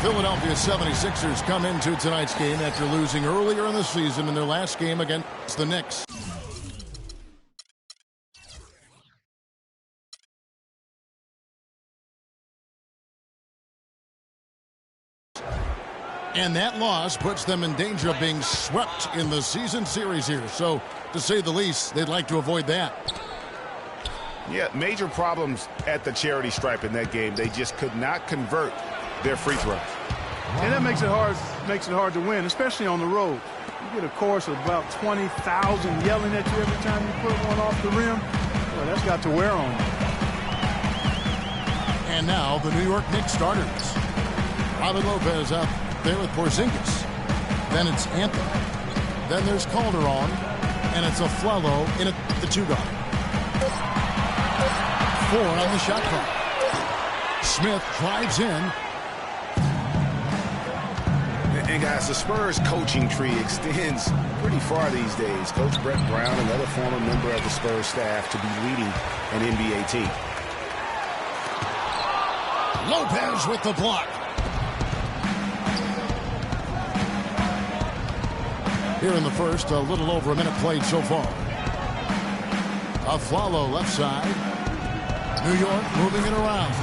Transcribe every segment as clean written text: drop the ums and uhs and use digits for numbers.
Philadelphia 76ers come into tonight's game after losing earlier in the season in their last game against the Knicks. And that loss puts them in danger of being swept in the season series here. So, to say the least, they'd like to avoid that. Yeah, major problems at the charity stripe in that game. They just could not convert their free throws. And that makes it hard to win, especially on the road. You get a chorus of about 20,000 yelling at you every time you put one off the rim. Well, that's got to wear on you. And now the New York Knicks starters. Robin Lopez out there with Porzingis. Then it's Anthony. Then there's Calderon. And it's Aflalo in at the 2-guard. 4 on the shot clock. Smith drives in. And guys, the Spurs coaching tree extends pretty far these days. Coach Brett Brown, another former member of the Spurs staff, to be leading an NBA team. Lopez with the block. Here in the first, a little over a minute played so far. Aflalo left side. New York moving it around.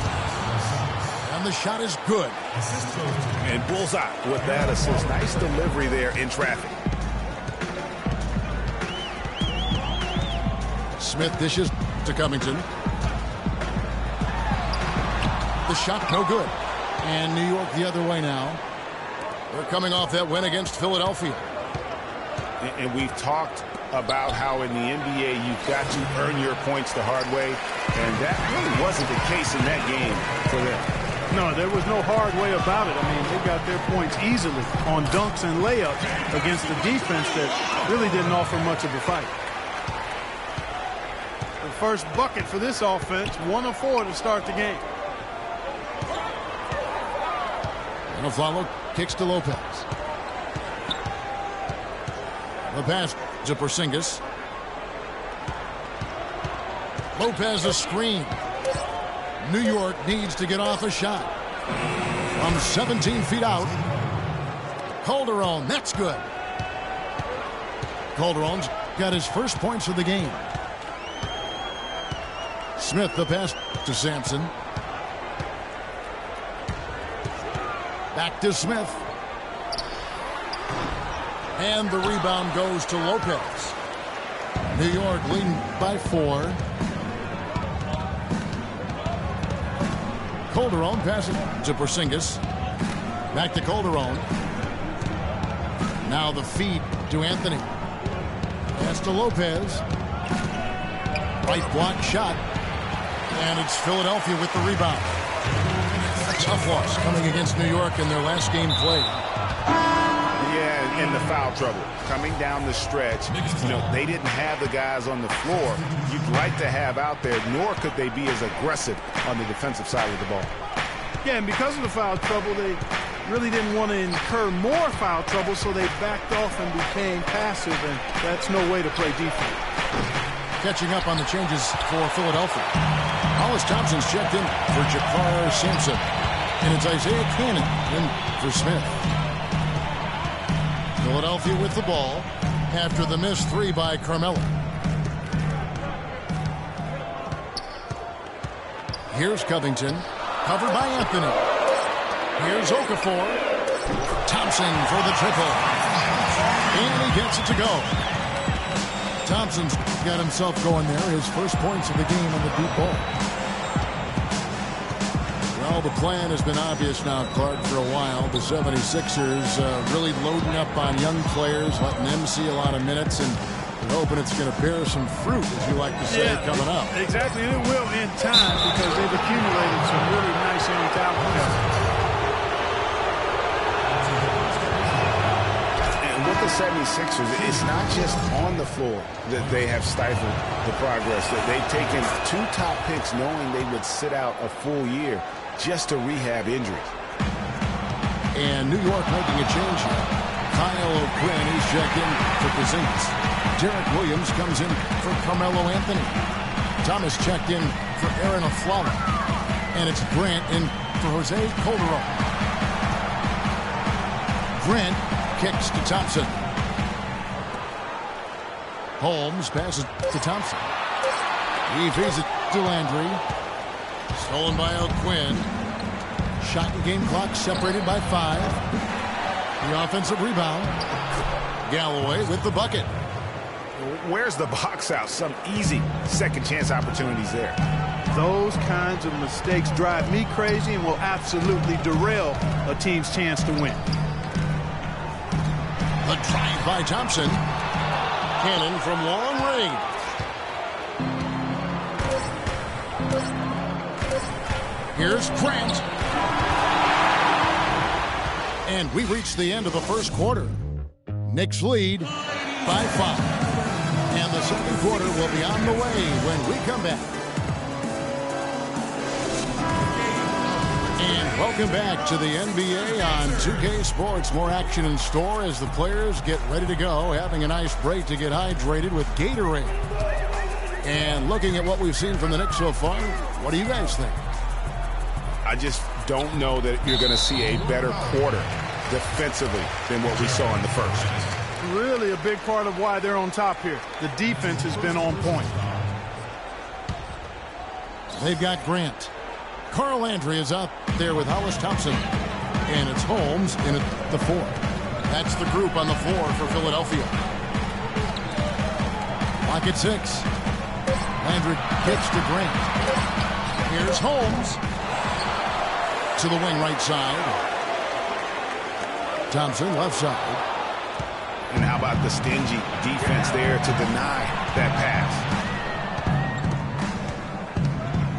And the shot is good. And bullseye with that assist. Nice delivery there in traffic. Smith dishes to Covington. The shot no good. And New York the other way now. They're coming off that win against Philadelphia. And we've talked about how in the NBA you've got to earn your points the hard way. And that really wasn't the case in that game for them. No, there was no hard way about it. I mean, they got their points easily on dunks and layups against a defense that really didn't offer much of a fight. The first bucket for this offense, 1 of 4 to start the game. And Aflalo kicks to Lopez. The pass to Porzingis. Lopez a screen. New York needs to get off a shot. From 17 feet out. Calderon, that's good. Calderon's got his first points of the game. Smith the pass to Sampson. Back to Smith. And the rebound goes to Lopez. New York leading by 4. Calderon passing to Porzingis. Back to Calderon. Now the feed to Anthony. Pass to Lopez. Right block shot. And it's Philadelphia with the rebound. Tough loss coming against New York in their last game played. Yeah, and the foul trouble coming down the stretch. You know, they didn't have the guys on the floor you'd like to have out there, nor could they be as aggressive on the defensive side of the ball. Yeah, and because of the foul trouble, they really didn't want to incur more foul trouble, so they backed off and became passive, and that's no way to play defense. Catching up on the changes for Philadelphia. Hollis Thompson's checked in for Jakar Sampson. And it's Isaiah Cannon in for Smith. Philadelphia with the ball after the missed 3 by Carmelo. Here's Covington, covered by Anthony. Here's OKAFOR. Thompson for the triple. And he gets it to go. Thompson's got himself going there. His first points of the game on the deep ball. Well, the plan has been obvious now, Clark, for a while. The 76ers really loading up on young players, letting them see a lot of minutes, and we're hoping it's going to bear some fruit, as you like to say, coming up. Exactly, and it will in time because they've accumulated some really nice young talent. And with the 76ers, it's not just on the floor that they have stifled the progress. That they've taken 2 top picks knowing they would sit out a full year just to rehab injuries. And New York making a change here. Kyle O'Quinn is checked in for Porzingis. Derek Williams comes in for Carmelo Anthony. Thomas checked in for Aaron Aflalo. And it's Grant in for Jose Calderon. Grant kicks to Thompson. Holmes passes to Thompson. He feeds it to Landry. Stolen by O'Quinn. Shot and game clock separated by 5. The offensive rebound. Galloway with the bucket. Where's the box out? Some easy second chance opportunities there. Those kinds of mistakes drive me crazy and will absolutely derail a team's chance to win. The drive by Thompson. Cannon from long range. Here's Grant. And we reached the end of the first quarter. Knicks lead by 5. And the second quarter will be on the way when we come back. And welcome back to the NBA on 2K Sports. More action in store as the players get ready to go, having a nice break to get hydrated with Gatorade. And looking at what we've seen from the Knicks so far, what do you guys think? I just don't know that you're going to see a better quarter defensively than what we saw in the first. Really a big part of why they're on top here. The defense has been on point. They've got Grant. Carl Landry is out there with Hollis Thompson. And it's Holmes in at the 4. That's the group on the floor for Philadelphia. Clock at 6. Landry kicks to Grant. Here's Holmes. To the wing right side. Thompson left side. And how about the stingy defense there to deny that pass?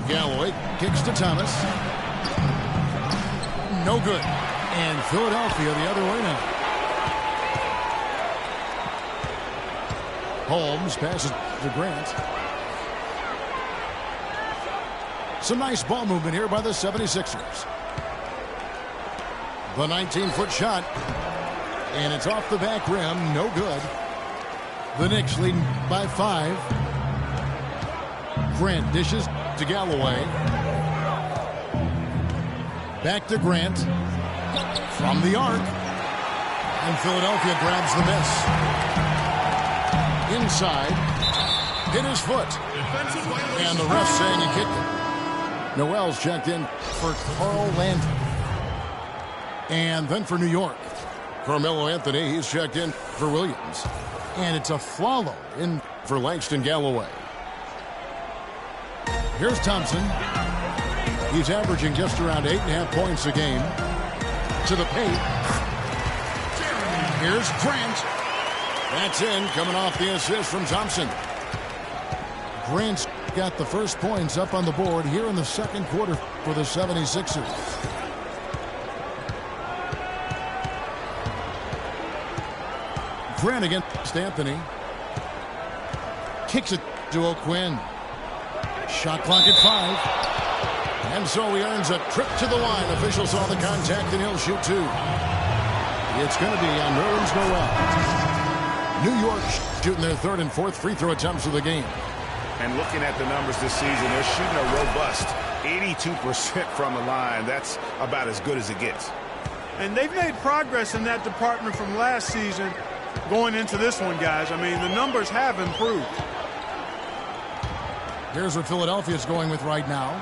Galloway kicks to Thomas. No good. And Philadelphia the other way now. Holmes passes to Grant. Some nice ball movement here by the 76ers. The 19-foot shot. And it's off the back rim. No good. The Knicks leading by 5. Grant dishes to Galloway. Back to Grant. From the arc. And Philadelphia grabs the miss. Inside. Hit his foot. And the ref saying he kicked it. Noel's checked in for Carl Landry. And then for New York, Carmelo Anthony, he's checked in for Williams. And it's a follow in for Langston Galloway. Here's Thompson. He's averaging just around 8.5 points a game. To the paint. Here's Grant. That's in, coming off the assist from Thompson. Grant's got the first points up on the board here in the second quarter for the 76ers. Grant against Anthony. Kicks it to O'Quinn. Shot clock at 5. And so he earns a trip to the line. Officials saw the contact and he'll shoot 2. It's going to be on Nerlens Noel. New York shooting their third and fourth free throw attempts of the game. And looking at the numbers this season, they're shooting a robust 82% from the line. That's about as good as it gets. And they've made progress in that department from last season going into this one, guys. I mean, the numbers have improved. Here's what Philadelphia's going with right now.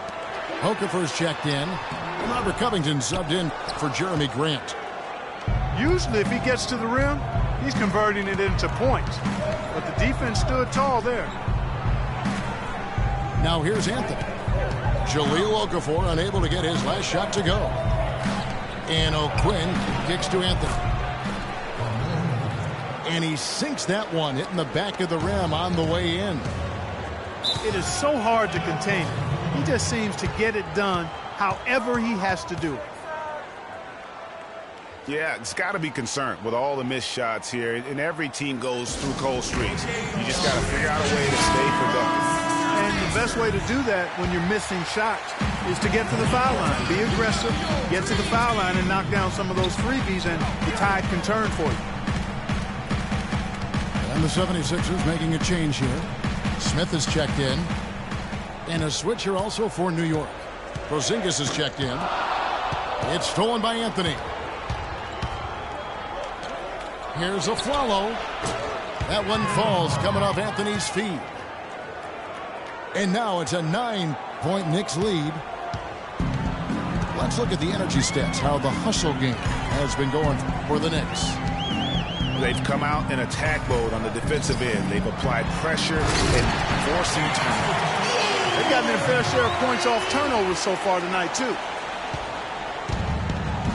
OKAFOR's checked in. And Robert Covington subbed in for Jeremy Grant. Usually, if he gets to the rim, he's converting it into points. But the defense stood tall there. Now here's Anthony. JAHLIL OKAFOR unable to get his last shot to go. And O'Quinn kicks to Anthony. And he sinks that one, hitting the back of the rim on the way in. It is so hard to contain him. He just seems to get it done however he has to do it. Yeah, it's got to be concerned with all the missed shots here. And every team goes through cold streaks. You just got to figure out a way to stay productive. And the best way to do that when you're missing shots is to get to the foul line. Be aggressive, get to the foul line, and knock down some of those freebies, and the tide can turn for you. And the 76ers making a change here. Smith is checked in. And a switch here also for New York. Porzingis is checked in. It's stolen by Anthony. Here's a follow. That one falls coming off Anthony's feet. And now it's a 9-point Knicks lead. Let's look at the energy stats, how the hustle game has been going for the Knicks. They've come out in attack mode on the defensive end. They've applied pressure and forcing turnovers. They've gotten their fair share of points off turnovers so far tonight, too.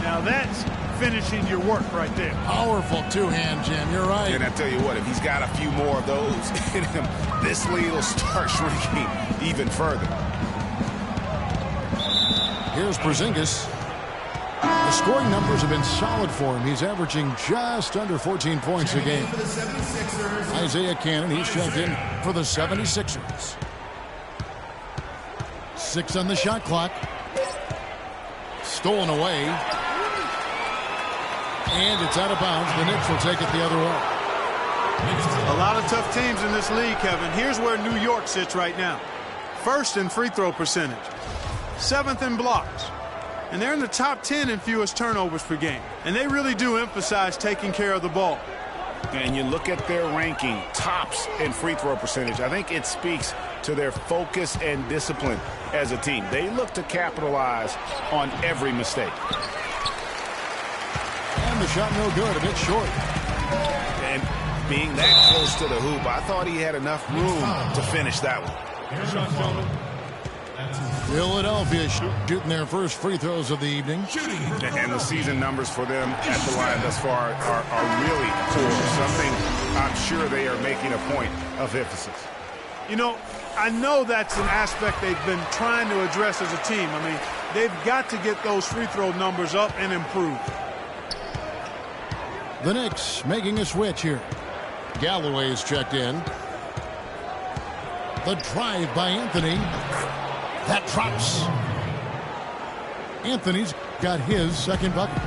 Now that's finishing your work right there. Powerful two-hand, Jim. You're right. And I tell you what, if he's got a few more of those in him, this lead will start shrinking even further. Here's Porzingis. The scoring numbers have been solid for him. He's averaging just under 14 points a game. Isaiah Cannon, he's checked in for the 76ers. 6 on the shot clock. Stolen away. And it's out of bounds. The Knicks will take it the other way. A lot of tough teams in this league, Kevin. Here's where New York sits right now. First in free throw percentage. 7th in blocks. And they're in the top 10 in fewest turnovers per game. And they really do emphasize taking care of the ball. And you look at their ranking, tops in free throw percentage. I think it speaks to their focus and discipline as a team. They look to capitalize on every mistake. And the shot no good, a bit short. And being that close to the hoop, I thought he had enough room to finish that one. Philadelphia shooting their first free throws of the evening. And the season numbers for them at the line thus far are really poor. Something I'm sure they are making a point of emphasis. You know, I know that's an aspect they've been trying to address as a team. I mean, they've got to get those free throw numbers up and improve. The Knicks making a switch here. Galloway's checked in. The drive by Anthony. That drops. Anthony's got his second bucket.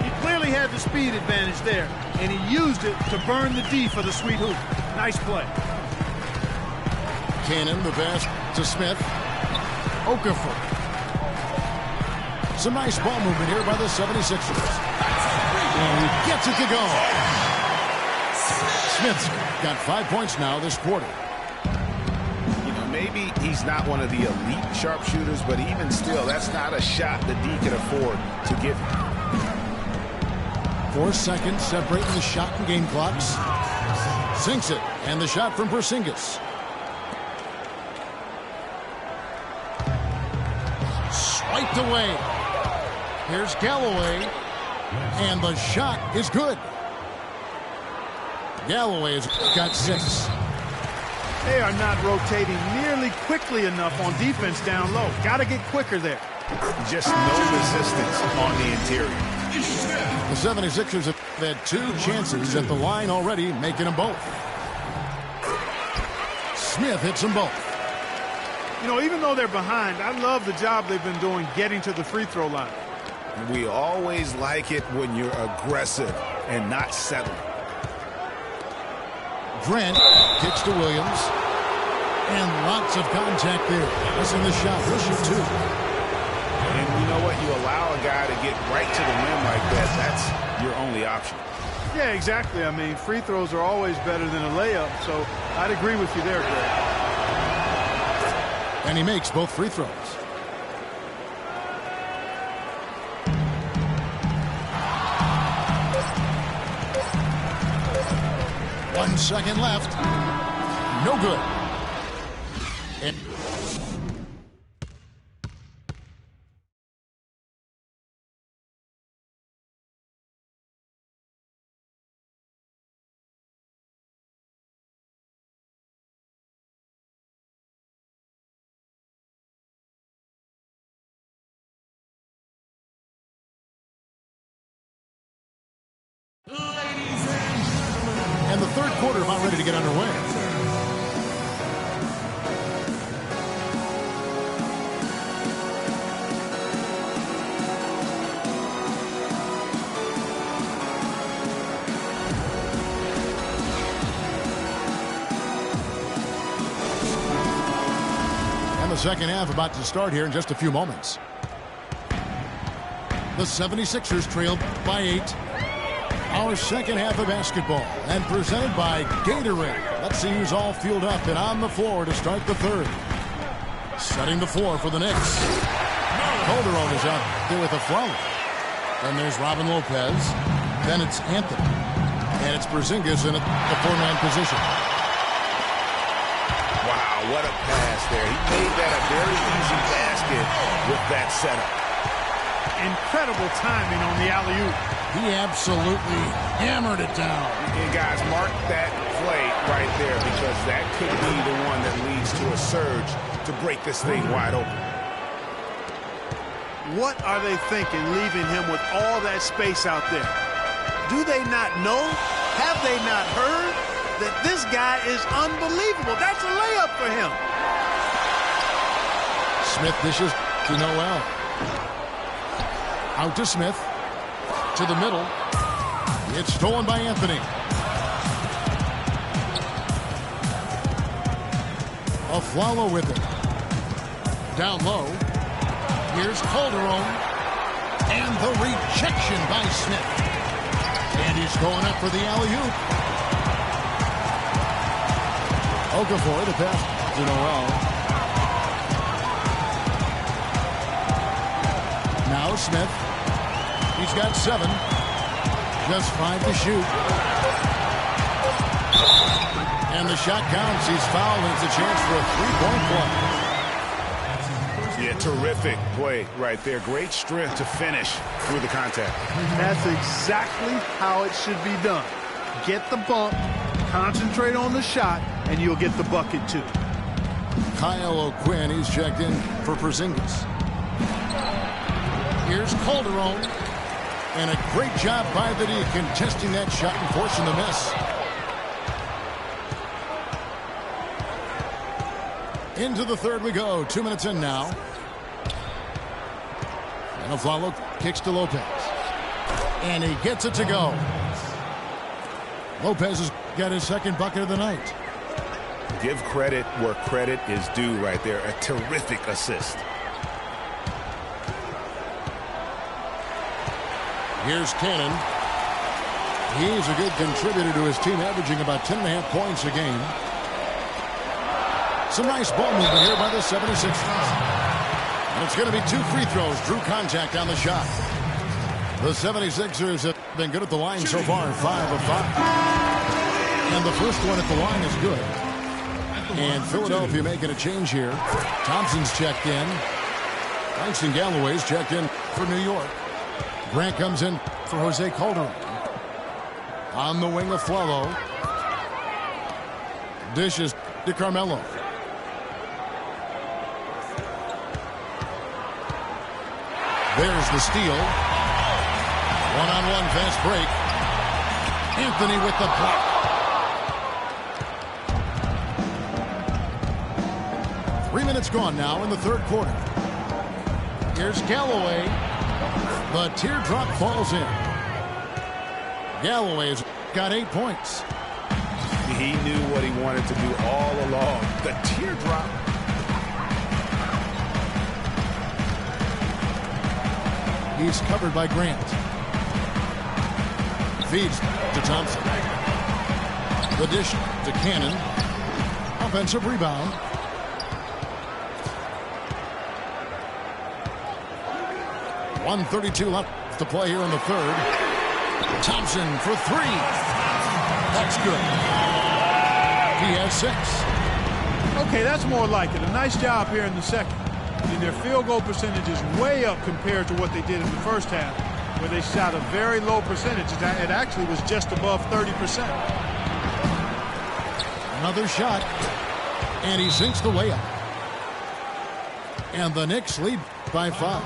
He clearly had the speed advantage there, and he used it to burn the D for the sweet hoop. Nice play. Cannon, the pass to Smith. OKAFOR. Some nice ball movement here by the 76ers. And he gets it to go. Smith's got 5 points now this quarter. Maybe he's not one of the elite sharpshooters, but even still, that's not a shot that D can afford to give him. 4 seconds separating the shot and game clocks. Sinks it, and the shot from Porzingis. Swiped away. Here's Galloway, and the shot is good. Galloway has got 6. They are not rotating nearly quickly enough on defense down low. Got to get quicker there. Just no resistance on the interior. The 76ers have had 2 chances at the line already, making them both. Smith hits them both. You know, even though they're behind, I love the job they've been doing getting to the free throw line. We always like it when you're aggressive and not settling. Grant kicks to Williams. And lots of contact there. Missing the shot. He'll shoot 2. And you know what? You allow a guy to get right to the rim like that. That's your only option. Yeah, exactly. I mean, free throws are always better than a layup. So I'd agree with you there, Greg. And he makes both free throws. One second left. No good. And the third quarter about ready to get underway. And the second half about to start here in just a few moments. The 76ers trailed by 8. Our second half of basketball, and presented by Gatorade. Let's see who's all fueled up and on the floor to start the third. Setting the floor for the Knicks. Calderon is out there with a foul. Then there's Robin Lopez. Then it's Anthony. And it's Porzingis in the four-man position. Wow, what a pass there. He made that a very easy basket with that setup. Incredible timing on the alley-oop. He absolutely hammered it down. And guys, mark that play right there, because that could be the one that leads to a surge to break this thing wide open. What are they thinking, leaving him with all that space out there? Do they not know? Have they not heard that this guy is unbelievable? That's a layup for him. Smith dishes to Noel. Out to Smith. To the middle. It's stolen by Anthony. Aflalo with it. Down low. Here's Calderon. And the rejection by Smith. And he's going up for the alley-oop. OKAFOR, the pass to Noel. Now Smith. He's got 7. Just 5 to shoot. And the shot counts. He's fouled, and it's a chance for a three-point play. Yeah, terrific play right there. Great strength to finish through the contact. That's exactly how it should be done. Get the bump, concentrate on the shot, and you'll get the bucket too. Kyle O'Quinn, he's checked in for Porzingis. Here's Calderon. And a great job by the D contesting that shot and forcing the miss. Into the third we go. 2 minutes in now. And Aflalo kicks to Lopez. And he gets it to go. Lopez has got his second bucket of the night. Give credit where credit is due right there. A terrific assist. Here's Cannon. He's a good contributor to his team, averaging about 10.5 points a game. Some nice ball movement here by the 76ers. And it's going to be 2 free throws. Drew contact on the shot. The 76ers have been good at the line so far, 5 of 5. And the first one at the line is good. And Philadelphia making a change here. Thompson's checked in. Langston Galloway's checked in for New York. Grant comes in for Jose Calderon. On the wing of Aflalo. Dishes to Carmelo. There's the steal. One-on-one fast break. Anthony with the block. 3 minutes gone now in the third quarter. Here's Galloway. The teardrop falls in. Galloway's got 8 points. He knew what he wanted to do all along. The teardrop. He's covered by Grant. Feeds to Thompson. The dish to Cannon. Offensive rebound. .132 left to play here in the third. Thompson for 3. That's good. He has 6. Okay, that's more like it. A nice job here in the second. And their field goal percentage is way up compared to what they did in the first half, where they shot a very low percentage. It actually was just above 30%. Another shot. And he sinks the layup. And the Knicks lead by 5.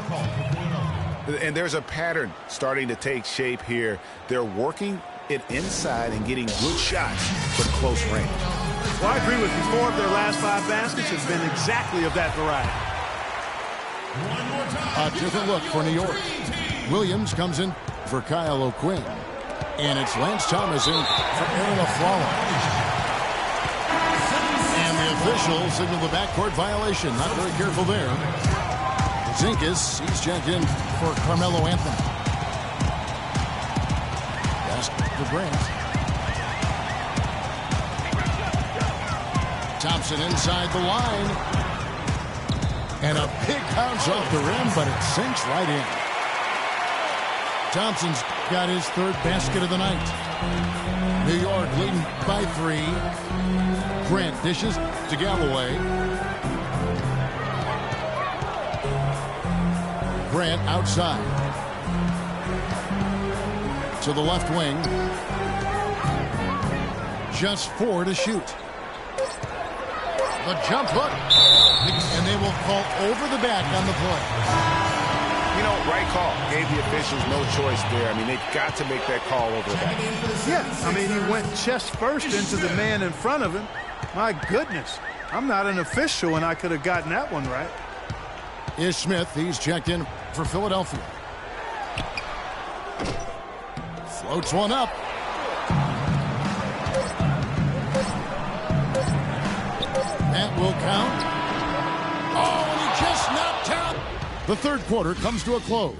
And there's a pattern starting to take shape here. They're working it inside and getting good shots from close range. Well, I agree with you. 4 of their last 5 baskets have been exactly of that variety. A different look for New York. Williams comes in for Kyle O'Quinn. And it's Lance Thomas in for Aaron Aflalo. And the officials signal the backcourt violation. Not very careful there. Zinkas, he's checked in for Carmelo Anthony. for Grant. Thompson inside the line. And a big bounce off the rim, but it sinks right in. Thompson's got his third basket of the night. New York leading by 3. Grant dishes to Galloway. Grant outside. To the left wing. Just 4 to shoot. The jump hook. And they will call over the back on the play. You know, right call. Gave the officials no choice there. I mean, they've got to make that call over the back. Yeah, I mean, he went chest first into the man in front of him. My goodness. I'm not an official, and I could have gotten that one right. Is Smith. He's checked in for Philadelphia. Floats one up. That will count. Oh, and he just knocked out. The third quarter comes to a close.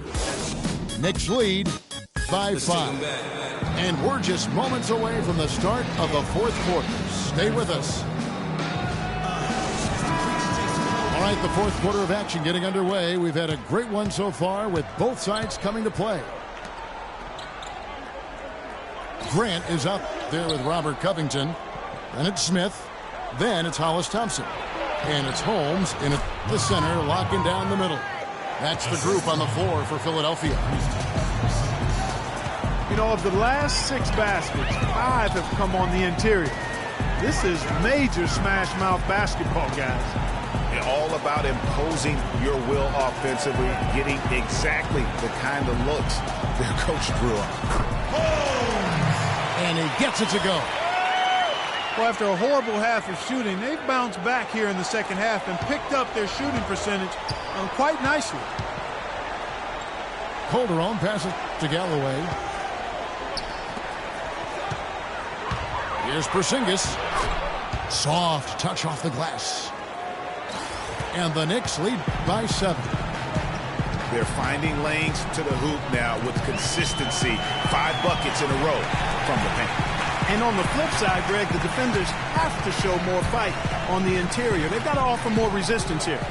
Knicks lead by 5. And we're just moments away from the start of the fourth quarter. Stay with us. All right, the fourth quarter of action getting underway. We've had a great one so far with both sides coming to play. Grant is up there with Robert Covington. Then it's Smith. Then it's Hollis Thompson. And it's Holmes in the center, locking down the middle. That's the group on the floor for Philadelphia. You know, of the last 6 baskets, 5 have come on the interior. This is major smash mouth basketball, guys. And all about imposing your will offensively, getting exactly the kind of looks their coach drew up. And he gets it to go. Well, after a horrible half of shooting, they've bounced back here in the second half and picked up their shooting percentage quite nicely. Calderon passes to Galloway. Here's Porzingis. Soft touch off the glass. And the Knicks lead by 7. They're finding lanes to the hoop now with consistency. 5 buckets in a row from the paint. And on the flip side, Greg, the defenders have to show more fight on the interior. They've got to offer more resistance here.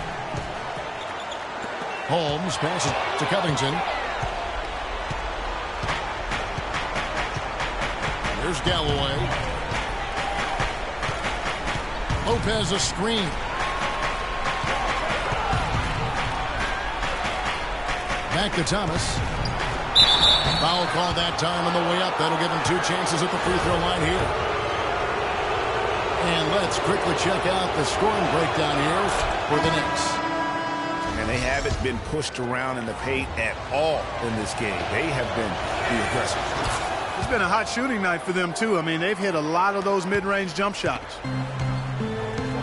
Holmes passes to Covington. Here's Galloway. Lopez a screen. Back to Thomas. Foul called that time on the way up. That'll give him 2 chances at the free throw line here. And let's quickly check out the scoring breakdown here for the Knicks. And they haven't been pushed around in the paint at all in this game. They have been the aggressors. It's been a hot shooting night for them, too. I mean, they've hit a lot of those mid-range jump shots.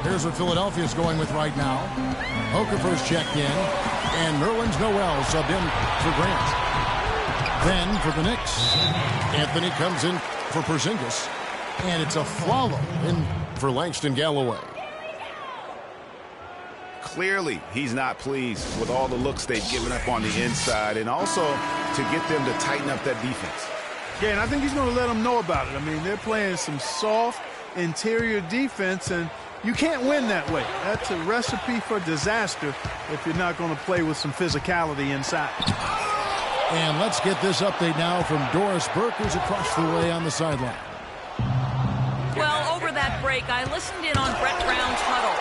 Here's what Philadelphia's going with right now. OKAFOR's checked in. And Nerlens Noel subbed in for Grant. Then for the Knicks, Anthony comes in for Porzingis. And it's a follow in for Langston Galloway. Clearly, he's not pleased with all the looks they've given up on the inside, and also to get them to tighten up that defense. Yeah, and I think he's going to let them know about it. I mean, they're playing some soft interior defense, and you can't win that way. That's a recipe for disaster if you're not going to play with some physicality inside. And let's get this update now from Doris Burke, who's across the way on the sideline. Well, over that break, I listened in on Brett Brown's huddle.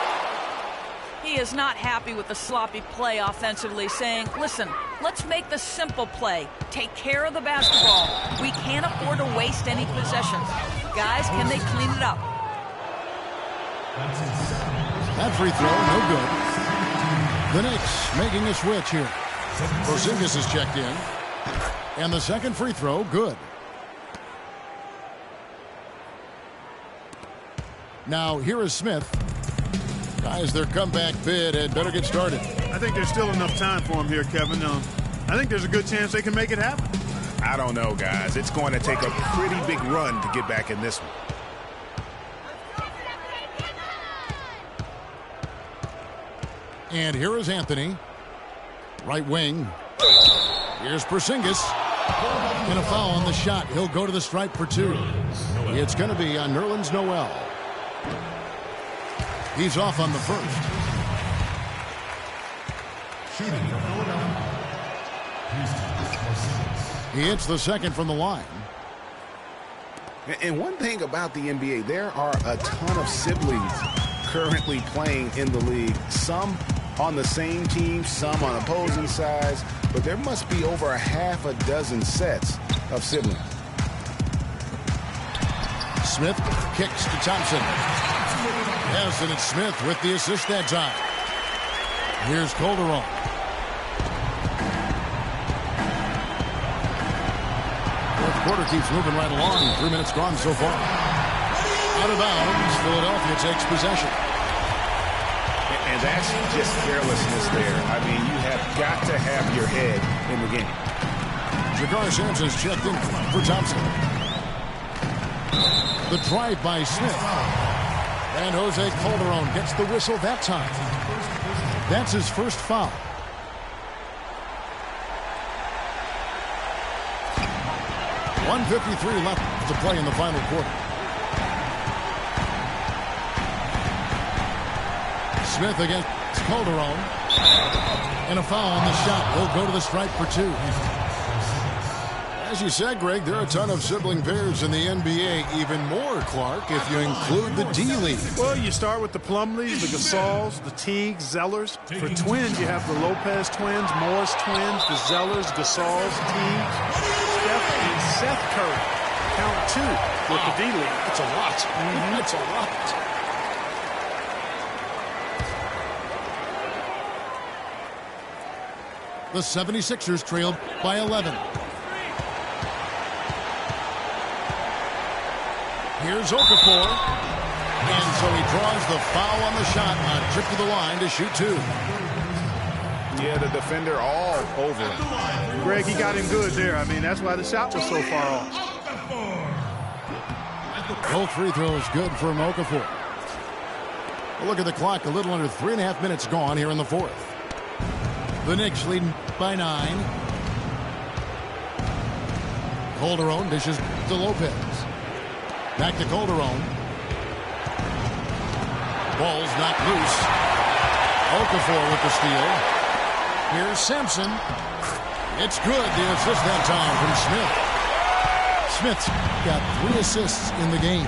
He is not happy with the sloppy play offensively, saying, listen, let's make the simple play. Take care of the basketball. We can't afford to waste any possessions. Guys, can they clean it up? That free throw, no good. The Knicks making a switch here. Porzingis is checked in. And the second free throw, good. Now, here is Smith. Guys, their comeback bid had better get started. I think there's still enough time for him here, Kevin. I think there's a good chance they can make it happen. I don't know, guys. It's going to take a pretty big run to get back in this one. And here is Anthony. Right wing. Here's Porzingis. And a foul on the shot. He'll go to the stripe for 2. It's going to be on Nerlens Noel. He's off on the first. He hits the second from the line. And one thing about the NBA, there are a ton of siblings currently playing in the league. Some on the same team, some on opposing sides, but there must be over a half a dozen sets of siblings. Smith kicks to Thompson. Yes, and it's Smith with the assist that time. Here's Calderon. Fourth quarter keeps moving right along. 3 minutes gone so far. Out of bounds, Philadelphia takes possession. And that's just carelessness there. I mean, you have got to have your head in the game. Jagar Sampson's checked in for Thompson. The drive by Smith. And Jose Calderon gets the whistle that time. That's his first foul. .153 left to play in the final quarter. Smith against Calderon. And a foul on the shot. He'll go to the stripe for 2. As you said, Greg, there are a ton of sibling pairs in the NBA. Even more, Clark, if you include the D-League. Well, you start with the Plumlees, the Gasols, the Teagues, Zellers. For twins, you have the Lopez twins, Morris twins, the Zellers, Gasols, Teagues, Steph, and Seth Curry. Count 2 with the D-League. It's a lot. It's a lot. The 76ers trailed by 11. Here's Okafor. And so he draws the foul on the shot on a trip to the line to shoot 2. Yeah, the defender all over him. Greg, he got him good there. I mean, that's why the shot was so far off. Both free throws good for Okafor. Look at the clock. A little under 3.5 minutes gone here in the fourth. The Knicks leading by 9. Calderon dishes to Lopez. Back to Calderon. Ball's knocked loose. Okafor with the steal. Here's Sampson. It's good. The assist that time from Smith. Smith's got 3 assists in the game.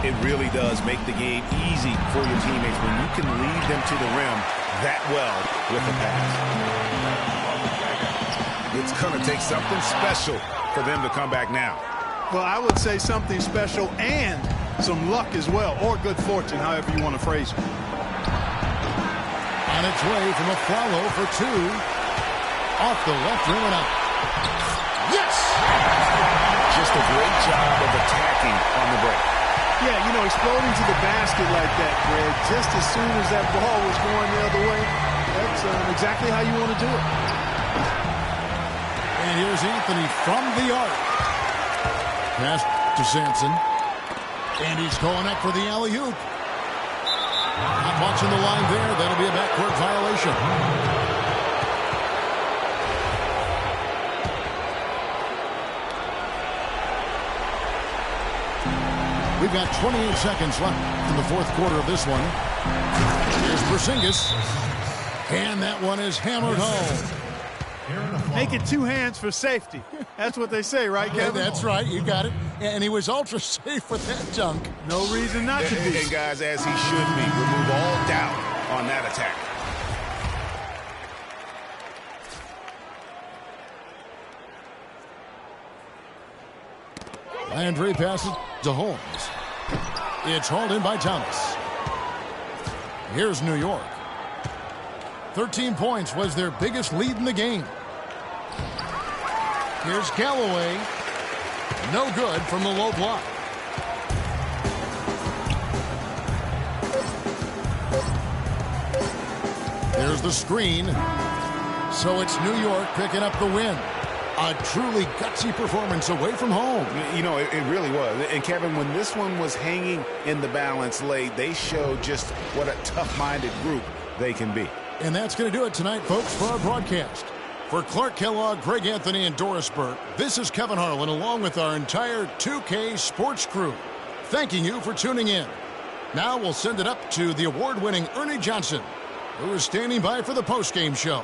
It really does make the game easy for your teammates when you can lead them to the rim that well with a pass. It's going to take something special for them to come back now. Well, I would say something special and some luck as well, or good fortune, however you want to phrase it. On its way from a follow for 2. Off the left rim and out. Yes! Just a great job of attacking on the break. Yeah, you know, exploding to the basket like that, Greg, just as soon as that ball was going the other way, that's exactly how you want to do it. And here's Anthony from the arc. Pass to Sampson. And he's going up for the alley-oop. Not watching the line there. That'll be a backcourt violation. We've got 28 seconds left in the fourth quarter of this one. Here's Porzingis. And that one is hammered home. Make it 2 hands for safety. That's what they say, right, Kevin? Yeah, that's right. You got it. And he was ultra safe with that dunk. No reason not to be. And guys, as he should be, remove all doubt on that attack. Landry passes to Holmes. It's hauled in by Thomas. Here's New York. 13 points was their biggest lead in the game. Here's Callaway. No good from the low block. There's the screen. So it's New York picking up the win. A truly gutsy performance away from home. You know, it really was. And Kevin, when this one was hanging in the balance late, they showed just what a tough-minded group they can be. And that's going to do it tonight, folks, for our broadcast. For Clark Kellogg, Greg Anthony, and Doris Burke, this is Kevin Harlan along with our entire 2K sports crew, thanking you for tuning in. Now we'll send it up to the award-winning Ernie Johnson, who is standing by for the postgame show.